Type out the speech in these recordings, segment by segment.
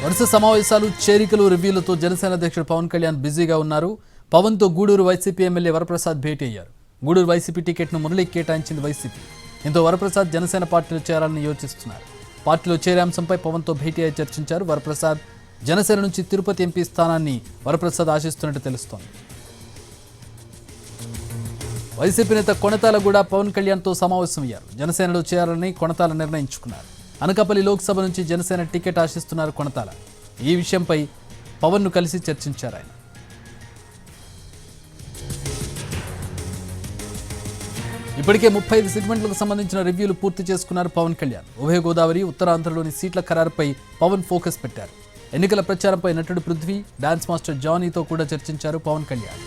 వరుస సమావేశాలు చేరికలు రివ్యూలతో జనసేన అధ్యక్షుడు పవన్ కళ్యాణ్ బిజీగా ఉన్నారు. పవన్తో గూడూరు వైసీపీ ఎమ్మెల్యే వరప్రసాద్ భేటీ అయ్యారు. గూడూరు వైసీపీ టికెట్ను మురళికి కేటాయించింది వైసీపీ. దీంతో వరప్రసాద్ జనసేన పార్టీలో చేరాలని యోచిస్తున్నారు. పార్టీలో చేరే అంశంపై పవన్తో భేటీ అయి చర్చించారు. వరప్రసాద్ జనసేన నుంచి తిరుపతి ఎంపీ స్థానాన్ని వరప్రసాద్ ఆశిస్తున్నట్టు తెలుస్తోంది. వైసీపీ నేత కొణతాల కూడా పవన్ కళ్యాణ్తో సమావేశమయ్యారు. జనసేనలో చేరాలని కొణతాల నిర్ణయించుకున్నారు. అనకాపల్లి లోక్సభ నుంచి జనసేన టికెట్ ఆశిస్తున్నారు కొణతాల. ఈ విషయంపై పవన్ను కలిసి చర్చించారు ఆయన. ఇప్పటికే 35 సెగ్మెంట్లకు సంబంధించిన రివ్యూలు పూర్తి చేసుకున్నారు పవన్ కళ్యాణ్. ఉభయ గోదావరి, ఉత్తరాంధ్రలోని సీట్ల ఖరారుపై పవన్ ఫోకస్ పెట్టారు. ఎన్నికల ప్రచారంపై నటుడు పృథ్వీ, డాన్స్ మాస్టర్ జానీతో కూడా చర్చించారు పవన్ కళ్యాణ్.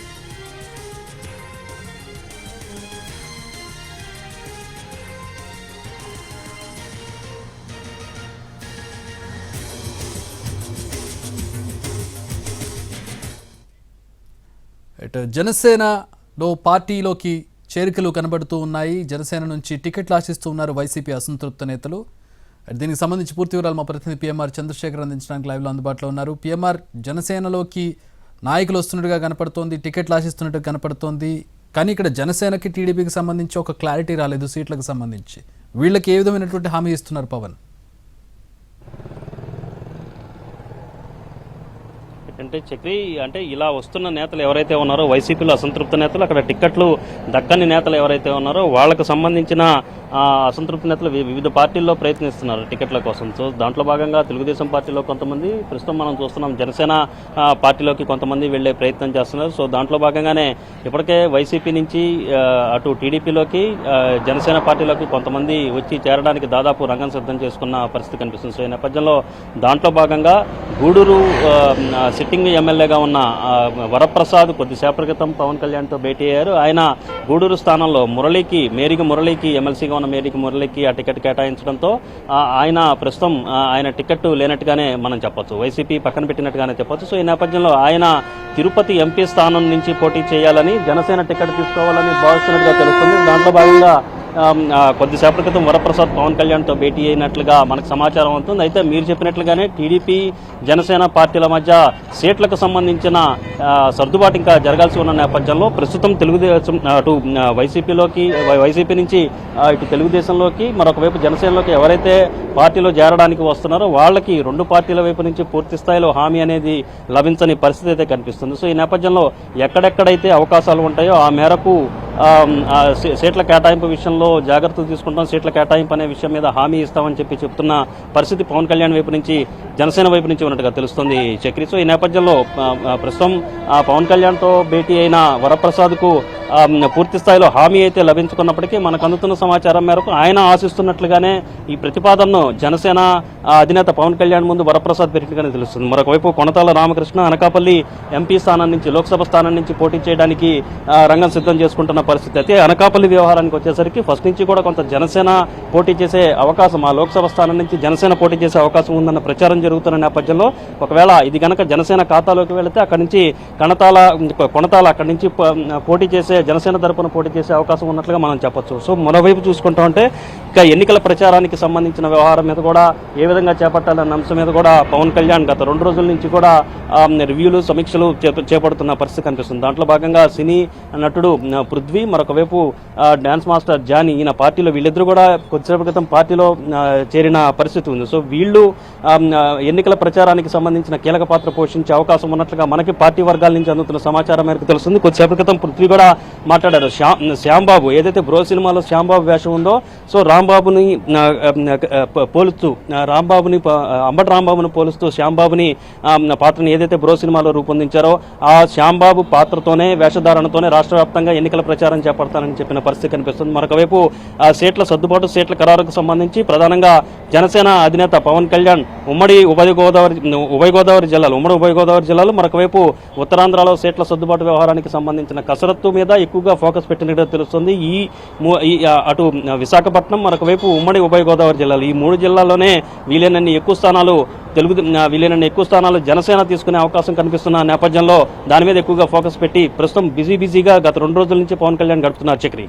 జనసేనలో పార్టీలోకి చేరికలు కనబడుతూ ఉన్నాయి. జనసేన నుంచి టికెట్లు ఆశిస్తూ ఉన్నారు వైసీపీ అసంతృప్త నేతలు. దీనికి సంబంధించి పూర్తి వివరాలు మా ప్రతినిధి పిఎంఆర్ చంద్రశేఖర్ అందించడానికి లైవ్లో అందుబాటులో ఉన్నారు. పిఎంఆర్, జనసేనలోకి నాయకులు వస్తున్నట్టుగా కనపడుతోంది, టికెట్లు ఆశిస్తున్నట్టుగా కనపడుతోంది. కానీ ఇక్కడ జనసేనకి టీడీపీకి సంబంధించి ఒక క్లారిటీ రాలేదు. సీట్లకు సంబంధించి వీళ్ళకి ఏ విధమైనటువంటి హామీ ఇస్తున్నారు పవన్? అంటే చక్రి, అంటే ఇలా వస్తున్న నేతలు ఎవరైతే ఉన్నారో వైసీపీలో అసంతృప్త నేతలు, అక్కడ టిక్కెట్లు దక్కని నేతలు ఎవరైతే ఉన్నారో వాళ్ళకు సంబంధించిన అసంతృప్త నేతలు వివిధ పార్టీల్లో ప్రయత్నిస్తున్నారు టికెట్ల కోసం. సో దాంట్లో భాగంగా తెలుగుదేశం పార్టీలో కొంతమంది, ప్రస్తుతం మనం చూస్తున్నాం జనసేన పార్టీలోకి కొంతమంది వెళ్లే ప్రయత్నం చేస్తున్నారు. సో దాంట్లో భాగంగానే ఇప్పటికే వైసీపీ నుంచి అటు టీడీపీలోకి, జనసేన పార్టీలోకి కొంతమంది వచ్చి చేరడానికి దాదాపు రంగం సిద్ధం చేసుకున్న పరిస్థితి కనిపిస్తుంది. సో ఈ నేపథ్యంలో దాంట్లో భాగంగా గూడూరు సిట్టింగ్ ఎమ్మెల్యేగా ఉన్న వరప్రసాద్ కొద్దిసేపటి క్రితం పవన్ కళ్యాణ్తో భేటీ అయ్యారు. ఆయన గూడూరు స్థానంలో మేరికి మురళికి, ఎమ్మెల్సీగా ఉన్న మేరికి మురళికి ఆ టికెట్ కేటాయించడంతో ఆయన ప్రస్తుతం ఆయన టికెట్ లేనట్టుగానే మనం చెప్పొచ్చు, వైసీపీ పక్కన పెట్టినట్టుగానే చెప్పొచ్చు. సో ఈ నేపథ్యంలో ఆయన తిరుపతి ఎంపీ స్థానం నుంచి పోటీ చేయాలని, జనసేన టికెట్ తీసుకోవాలని భావిస్తున్నట్టుగా తెలుస్తుంది. దాంట్లో భాగంగా కొద్దిసేపటి క్రితం వరప్రసాద్ పవన్ కళ్యాణ్తో భేటీ అయినట్లుగా మనకు సమాచారం అవుతుంది. అయితే మీరు చెప్పినట్లుగానే టీడీపీ, జనసేన పార్టీల మధ్య సీట్లకు సంబంధించిన సర్దుబాటు ఇంకా జరగాల్సి ఉన్న నేపథ్యంలో ప్రస్తుతం తెలుగుదేశం అటు వైసీపీ నుంచి ఇటు తెలుగుదేశంలోకి, మరొకవైపు జనసేనలోకి ఎవరైతే పార్టీలో చేరడానికి వస్తున్నారో వాళ్ళకి రెండు పార్టీల వైపు నుంచి పూర్తి స్థాయిలో హామీ అనేది లభించని పరిస్థితి అయితే కనిపిస్తుంది. సో ఈ నేపథ్యంలో ఎక్కడెక్కడైతే అవకాశాలు ఉంటాయో ఆ మేరకు సీట్ల కేటాయింపు విషయంలో జాగ్రత్తలు తీసుకుంటాం, సీట్ల కేటాయింపు అనే విషయం మీద హామీ ఇస్తామని చెప్తున్న పరిస్థితి పవన్ కళ్యాణ్ వైపు నుంచి, జనసేన వైపు నుంచి ఉన్నట్టుగా తెలుస్తుంది చక్రి. సో ఈ నేపథ్యంలో ప్రస్తుతం పవన్ కళ్యాణ్తో భేటీ అయిన వరప్రసాద్కు పూర్తి స్థాయిలో హామీ అయితే లభించుకున్నప్పటికీ మనకు అందుతున్న సమాచారం మేరకు ఆయన ఆశిస్తున్నట్లుగానే ఈ ప్రతిపాదనను జనసేన అధినేత పవన్ కళ్యాణ్ ముందు వరప్రసాద్ పెట్టినట్టుగానే తెలుస్తుంది. మరొకవైపు కొణతాల రామకృష్ణ అనకాపల్లి ఎంపీ స్థానం నుంచి, లోక్సభ స్థానం నుంచి పోటీ చేయడానికి రంగం సిద్ధం చేసుకుంటున్న పరిస్థితి. అయితే అనకాపల్లి వ్యవహారానికి వచ్చేసరికి ఫస్ట్ నుంచి కూడా కొంత జనసేన పోటీ చేసే అవకాశం, ఆ లోక్సభ స్థానం నుంచి జనసేన పోటీ చేసే అవకాశం ఉందన్న ప్రచారం జరుగుతున్న నేపథ్యంలో ఒకవేళ ఇది కనుక జనసేన ఖాతాలోకి వెళితే అక్కడి నుంచి కొణతాల అక్కడి నుంచి పోటీ చేసే, జనసేన తరపున పోటీ చేసే అవకాశం ఉన్నట్లుగా మనం చెప్పొచ్చు. సో మరోవైపు చూసుకుంటా ఉంటే ఇక ఎన్నికల ప్రచారానికి సంబంధించిన వ్యవహారం మీద కూడా ఏ విధంగా చేపట్టాలన్న అంశం మీద కూడా పవన్ కళ్యాణ్ గత 2 రోజుల నుంచి కూడా రివ్యూలు, సమీక్షలు చేపడుతున్న పరిస్థితి కనిపిస్తుంది. దాంట్లో భాగంగా సినీ నటుడు పృథ్వీ, మరొకవైపు డాన్స్ మాస్టర్ జానీ, ఈయన పార్టీలో వీళ్ళిద్దరూ కూడా కొద్దిసేపటి క్రితం పార్టీలో చేరిన పరిస్థితి ఉంది. సో వీళ్ళు ఎన్నికల ప్రచారానికి సంబంధించిన కీలక పాత్ర పోషించే అవకాశం ఉన్నట్లుగా మనకి పార్టీ వర్గాల నుంచి అందుతున్న సమాచారం మేరకు తెలుస్తుంది. కొద్దిసేపటి క్రితం పృథ్వీ కూడా మాట్లాడారు. శ్యాంబాబు, ఏదైతే బ్రో సినిమాలో శ్యాంబాబు వేషం ఉందో, సో రాంబాబుని పోలుస్తూ, అంబటి రాంబాబుని పోలుస్తూ శ్యాంబాబుని పాత్రని ఏదైతే బ్రో సినిమాలో రూపొందించారో ఆ శ్యాంబాబు పాత్రతోనే, వేషధారణతోనే రాష్ట్ర వ్యాప్తంగా ఎన్నికల ప్రచారం చేపడతానని చెప్పిన పరిస్థితి కనిపిస్తుంది. మరొకవైపు సీట్ల సర్దుబాటు, సీట్ల ఖరారుకు సంబంధించి ప్రధానంగా జనసేన అధినేత పవన్ కళ్యాణ్ ఉభయ గోదావరి జిల్లాలు, మరొకవైపు ఉత్తరాంధ్రలో సీట్ల సర్దుబాటు వ్యవహారానికి సంబంధించిన కసరత్తు మీద ఎక్కువగా ఫోకస్ పెట్టినట్టుగా తెలుస్తుంది. అటు విశాఖపట్నం, మరొకవైపు ఉమ్మడి ఉభయ గోదావరి జిల్లాలు, ఈ 3 జిల్లాల్లోనే వీలైనన్ని ఎక్కువ స్థానాలు జనసేన తీసుకునే అవకాశం కనిపిస్తున్న నేపథ్యంలో దాని మీద ఎక్కువగా ఫోకస్ పెట్టి ప్రస్తుతం బిజీగా గత 2 రోజుల నుంచి పవన్ కళ్యాణ్ గడుపుతున్నారు చక్రి.